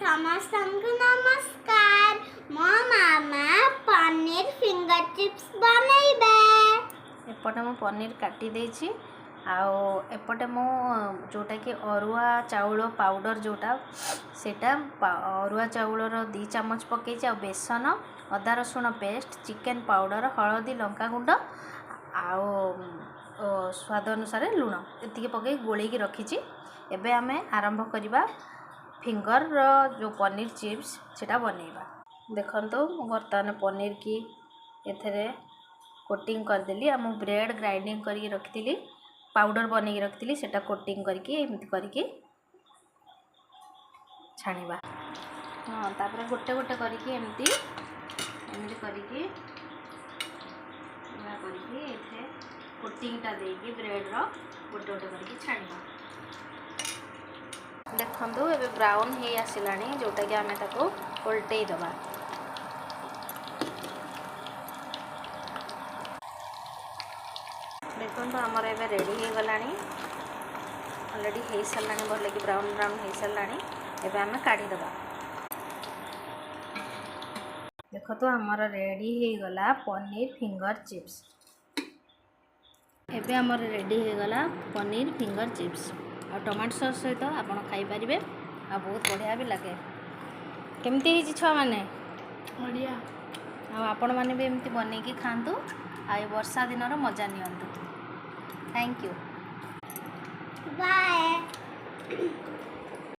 ସମସ୍ତଙ୍କୁ ନମସ୍କାର। ମୋ ମାମା ପନିର ଫିଙ୍ଗର ଚିପ୍ସ ବନେଇବେ। ଏପଟେ ମୁଁ ପନିର କାଟି ଦେଇଛି ଆଉ ଏପଟେ ମୁଁ ଯେଉଁଟାକି ଅରୁଆ ଚାଉଳ ପାଉଡ଼ର ଯେଉଁଟା ସେଇଟା ଅରୁଆ ଚାଉଳର 2 ଚାମଚ ପକାଇଛି ଆଉ ବେସନ ଅଦା ରସୁଣ ପେଷ୍ଟ ଚିକେନ ପାଉଡ଼ର ହଳଦୀ ଲଙ୍କାଗୁଣ୍ଡ ଆଉ ସ୍ୱାଦ ଅନୁସାରେ ଲୁଣ ଏତିକି ପକାଇ ଗୋଳେଇକି ରଖିଛି। ଏବେ ଆମେ ଆରମ୍ଭ କରିବା ଫିଙ୍ଗରର ଯେଉଁ ପନିର ଚିପ୍ସ ସେଇଟା ବନେଇବା। ଦେଖନ୍ତୁ ମୁଁ ବର୍ତ୍ତମାନ ପନିର କି ଏଥିରେ କୋଟିଂ କରିଦେଲି ଆଉ ମୁଁ ବ୍ରେଡ଼ ଗ୍ରାଇଣ୍ଡିଙ୍ଗ କରିକି ରଖିଥିଲି ପାଉଡ଼ର ବନେଇକି ରଖିଥିଲି ସେଇଟା କୋଟିଂ କରିକି ଏମିତି କରିକି ଛାଣିବା। ହଁ ତାପରେ ଗୋଟେ ଗୋଟେ କରିକି ଏମିତି କରିକି ଏଥିରେ କୋଟିଂଟା ଦେଇକି ବ୍ରେଡ଼ର ଗୋଟେ ଗୋଟେ କରିକି ଛାଣିବା। ଦେଖନ୍ତୁ ଏବେ ବ୍ରାଉନ୍ ହେଇ ଆସିଲାଣି ଯେଉଁଟାକି ଆମେ ତାକୁ ଓଲଟେଇ ଦେବା। ଦେଖନ୍ତୁ ଆମର ଏବେ ରେଡ଼ି ହେଇଗଲାଣି ଅଲରେଡ଼ି ହେଇସାରିଲାଣି ଭଲକି ବ୍ରାଉନ୍ ବ୍ରାଉନ୍ ହେଇସାରିଲାଣି। ଏବେ ଆମେ କାଢ଼ିଦେବା। ଦେଖନ୍ତୁ ଆମର ରେଡ଼ି ହେଇଗଲା ପନିର ଫିଙ୍ଗର ଚିପ୍ସ। ଏବେ ଆମର ରେଡ଼ି ହେଇଗଲା ପନିର ଫିଙ୍ଗର ଚିପ୍ସ ଆଉ ଟମାଟୋ ସସ୍ ସହିତ ଆପଣ ଖାଇପାରିବେ ଆଉ ବହୁତ ବଢ଼ିଆ ବି ଲାଗେ। କେମିତି ହେଇଛି ଛୁଆମାନେ? ବଢ଼ିଆ। ଆଉ ଆପଣମାନେ ବି ଏମିତି ବନେଇକି ଖାଆନ୍ତୁ ଆଉ ଏ ବର୍ଷା ଦିନର ମଜା ନିଅନ୍ତୁ। Thank you. ବାଏ।